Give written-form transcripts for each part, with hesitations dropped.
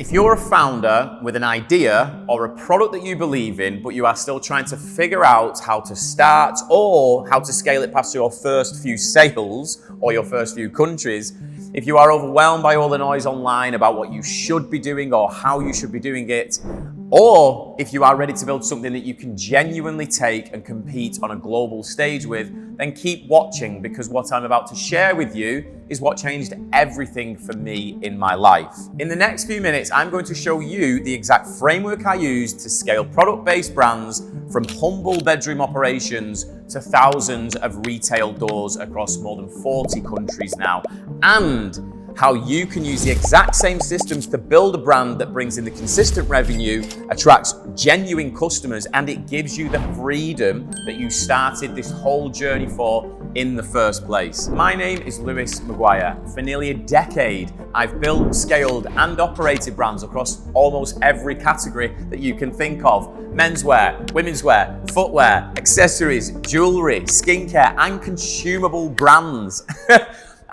If you're a founder with an idea or a product that you believe in, but you are still trying to figure out how to start or how to scale it past your first few sales or your first few countries, if you are overwhelmed by all the noise online about what you should be doing or how you should be doing it, or if you are ready to build something that you can genuinely take and compete on a global stage with, then keep watching, because what I'm about to share with you is what changed everything for me in my life. In the next few minutes, I'm going to show you the exact framework I use to scale product-based brands from humble bedroom operations to thousands of retail doors across more than 40 countries now, and how you can use the exact same systems to build a brand that brings in the consistent revenue, attracts genuine customers, and it gives you the freedom that you started this whole journey for in the first place. My name is Maguire. For nearly a decade, I've built, scaled, and operated brands across almost every category that you can think of: menswear, women's wear, footwear, accessories, jewelry, skincare, and consumable brands.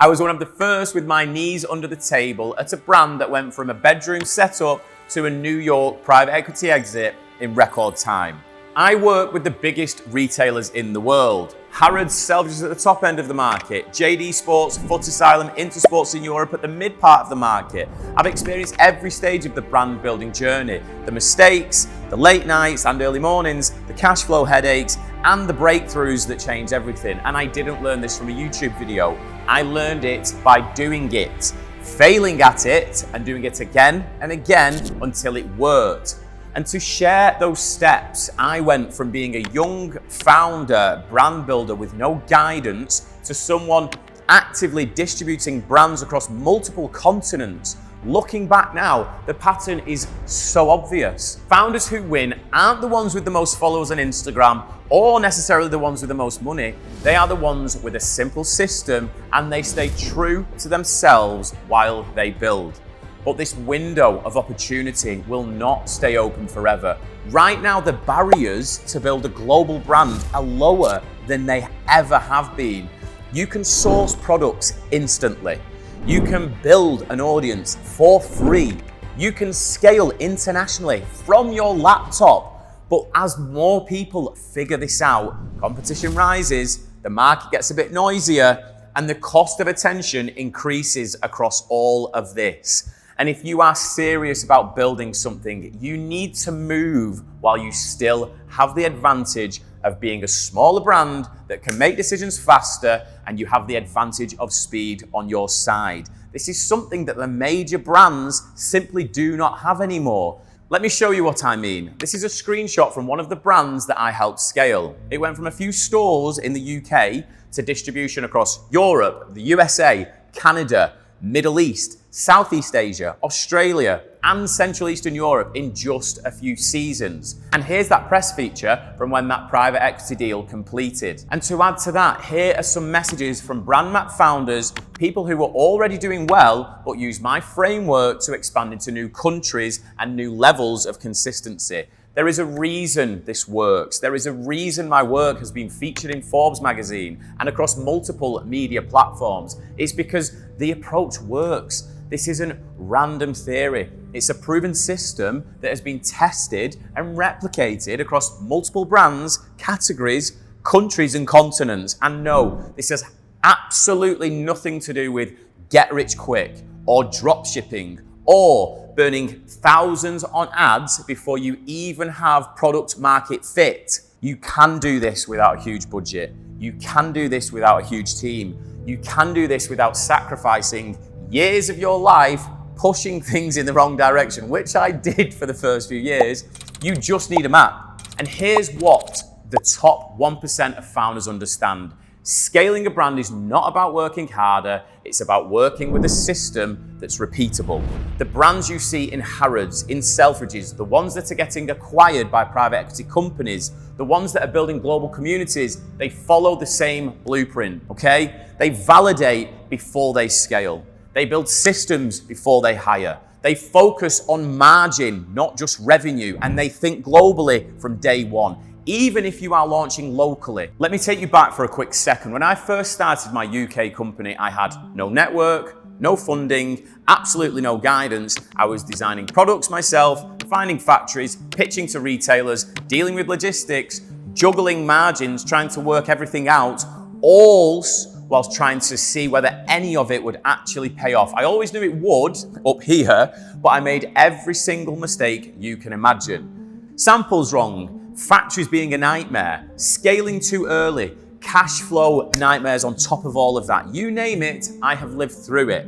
I was one of the first with my knees under the table at a brand that went from a bedroom setup to a New York private equity exit in record time. I work with the biggest retailers in the world: Harrods, Selfridges at the top end of the market, JD Sports, Foot Asylum, Intersports in Europe at the mid part of the market. I've experienced every stage of the brand building journey: the mistakes, the late nights and early mornings, the cash flow headaches, and the breakthroughs that change everything. And I didn't learn this from a YouTube video. I learned it by doing it, failing at it, and doing it again and again until it worked. And to share those steps, I went from being a young founder, brand builder with no guidance, to someone actively distributing brands across multiple continents. Looking back now, the pattern is so obvious. Founders who win aren't the ones with the most followers on Instagram or necessarily the ones with the most money. They are the ones with a simple system, and they stay true to themselves while they build. But this window of opportunity will not stay open forever. Right now, the barriers to build a global brand are lower than they ever have been. You can source products instantly. You can build an audience for free. You can scale internationally from your laptop. But as more people figure this out, competition rises, the market gets a bit noisier, and the cost of attention increases across all of this. And if you are serious about building something, you need to move while you still have the advantage of being a smaller brand that can make decisions faster, and you have the advantage of speed on your side. This is something that the major brands simply do not have anymore. Let me show you what I mean. This is a screenshot from one of the brands that I helped scale. It went from a few stores in the UK to distribution across Europe, the USA, Canada, Middle East, Southeast Asia, Australia, and Central Eastern Europe in just a few seasons. And here's that press feature from when that private equity deal completed. And to add to that, here are some messages from brand map founders, people who were already doing well, but used my framework to expand into new countries and new levels of consistency. There is a reason this works. There is a reason my work has been featured in Forbes magazine and across multiple media platforms. It's because the approach works. This isn't random theory. It's a proven system that has been tested and replicated across multiple brands, categories, countries, and continents. And no, this has absolutely nothing to do with get rich quick or drop shipping or burning thousands on ads before you even have product market fit. You can do this without a huge budget. You can do this without a huge team. You can do this without sacrificing years of your life pushing things in the wrong direction, which I did for the first few years. You just need a map. And here's what the top 1% of founders understand. Scaling a brand is not about working harder, it's about working with a system that's repeatable. The brands you see in Harrods, in Selfridges, the ones that are getting acquired by private equity companies, the ones that are building global communities, they follow the same blueprint, okay? They validate before they scale. They build systems before they hire. They focus on margin, not just revenue, and they think globally from day one, even if you are launching locally. Let me take you back for a quick second. When I first started my UK company, I had no network, no funding, absolutely no guidance. I was designing products myself, finding factories, pitching to retailers, dealing with logistics, juggling margins, trying to work everything out, all whilst trying to see whether any of it would actually pay off. I always knew it would up here, but I made every single mistake you can imagine. Samples wrong, factories being a nightmare, scaling too early, cash flow nightmares on top of all of that. You name it, I have lived through it.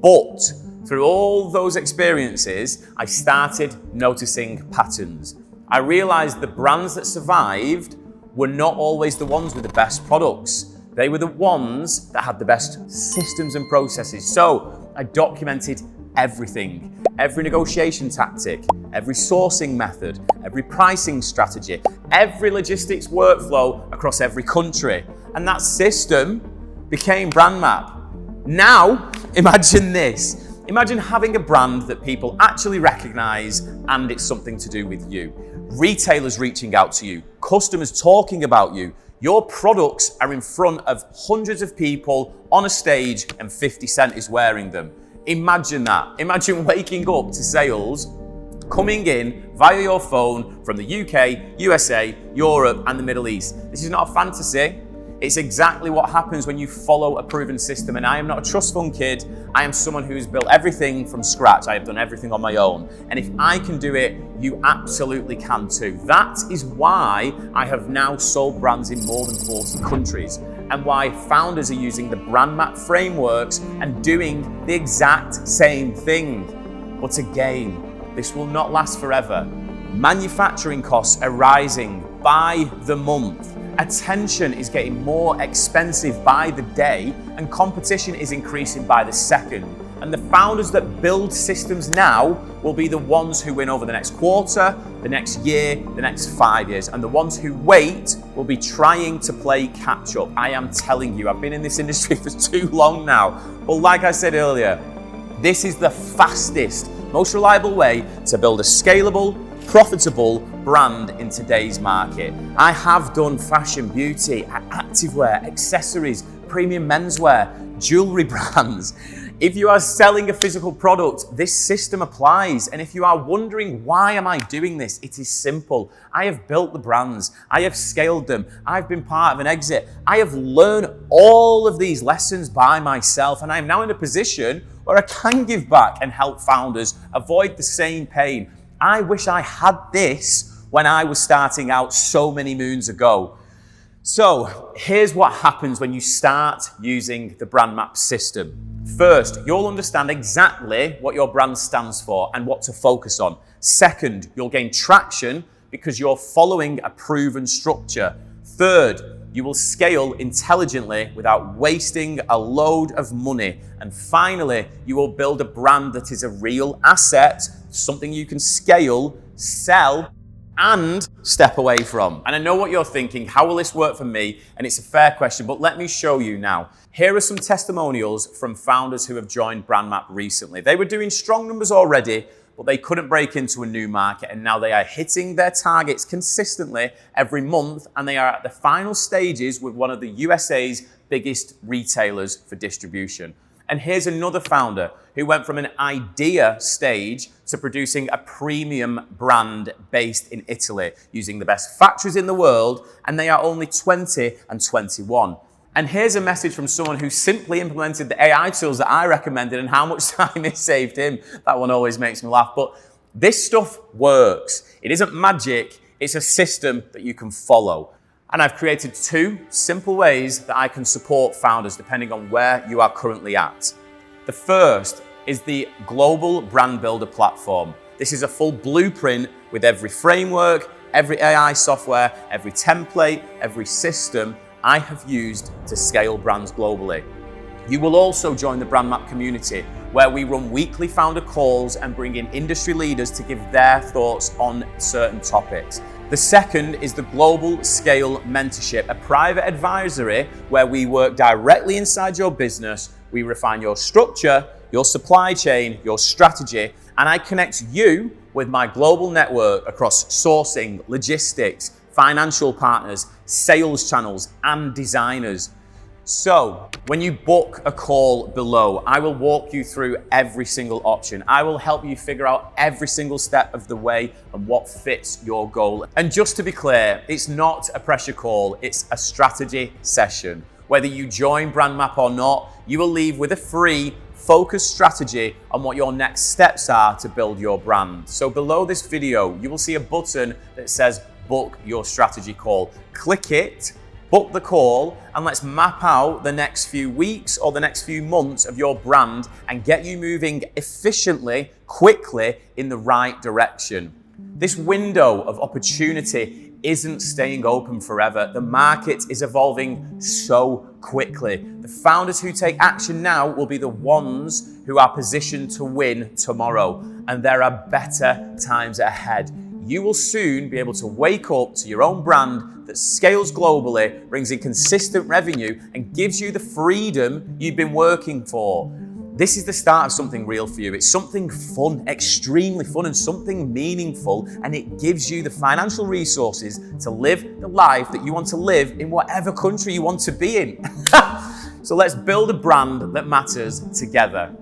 But through all those experiences, I started noticing patterns. I realized the brands that survived were not always the ones with the best products. They were the ones that had the best systems and processes. So I documented everything, every negotiation tactic, every sourcing method, every pricing strategy, every logistics workflow across every country. And that system became Brand Map. Now, imagine this. Imagine having a brand that people actually recognize and it's something to do with you. Retailers reaching out to you, customers talking about you. Your products are in front of hundreds of people on a stage and 50 Cent is wearing them. Imagine that. Imagine waking up to sales coming in via your phone from the UK, USA, Europe, and the Middle East. This is not a fantasy. It's exactly what happens when you follow a proven system. And I am not a trust fund kid. I am someone who's built everything from scratch. I have done everything on my own. And if I can do it, you absolutely can too. That is why I have now sold brands in more than 40 countries and why founders are using the Brand Map frameworks and doing the exact same thing. But again, this will not last forever. Manufacturing costs are rising by the month. Attention is getting more expensive by the day, and competition is increasing by the second. And the founders that build systems now will be the ones who win over the next quarter, the next year, the next 5 years. And the ones who wait will be trying to play catch up. I am telling you, I've been in this industry for too long now. But like I said earlier, this is the fastest, most reliable way to build a scalable, profitable brand in today's market. I have done fashion, beauty, activewear, accessories, premium menswear, jewelry brands. If you are selling a physical product, this system applies. And if you are wondering, why am I doing this? It is simple. I have built the brands. I have scaled them. I've been part of an exit. I have learned all of these lessons by myself. And I am now in a position where I can give back and help founders avoid the same pain. I wish I had this when I was starting out so many moons ago. So here's what happens when you start using the Brand Map system. First, you'll understand exactly what your brand stands for and what to focus on. Second, you'll gain traction because you're following a proven structure. Third, you will scale intelligently without wasting a load of money. And finally, you will build a brand that is a real asset, something you can scale, sell, and step away from. And I know what you're thinking, how will this work for me? And it's a fair question, but let me show you now. Here are some testimonials from founders who have joined Brand Map recently. They were doing strong numbers already, but they couldn't break into a new market, and now they are hitting their targets consistently every month, and they are at the final stages with one of the USA's biggest retailers for distribution. And here's another founder who went from an idea stage to producing a premium brand based in Italy, using the best factories in the world, and they are only 20 and 21. And here's a message from someone who simply implemented the AI tools that I recommended and how much time it saved him. That one always makes me laugh. But this stuff works. It isn't magic. It's a system that you can follow. And I've created 2 simple ways that I can support founders depending on where you are currently at. The first is the Global Brand Builder platform. This is a full blueprint with every framework, every AI software, every template, every system I have used to scale brands globally. You will also join the Brand Map community, where we run weekly founder calls and bring in industry leaders to give their thoughts on certain topics. The second is the Global Scale Mentorship, a private advisory where we work directly inside your business. We refine your structure, your supply chain, your strategy, and I connect you with my global network across sourcing, logistics, financial partners, sales channels, and designers. So, when you book a call below, I will walk you through every single option. I will help you figure out every single step of the way and what fits your goal. And just to be clear, it's not a pressure call, it's a strategy session. Whether you join Brand Map or not, you will leave with a free, focused strategy on what your next steps are to build your brand. So below this video, you will see a button that says book your strategy call. Click it, book the call, and let's map out the next few weeks or the next few months of your brand and get you moving efficiently, quickly in the right direction. This window of opportunity isn't staying open forever. The market is evolving so quickly. The founders who take action now will be the ones who are positioned to win tomorrow, and there are better times ahead. You will soon be able to wake up to your own brand that scales globally, brings in consistent revenue, and gives you the freedom you've been working for. This is the start of something real for you. It's something fun, extremely fun, and something meaningful, and it gives you the financial resources to live the life that you want to live in whatever country you want to be in. So let's build a brand that matters together.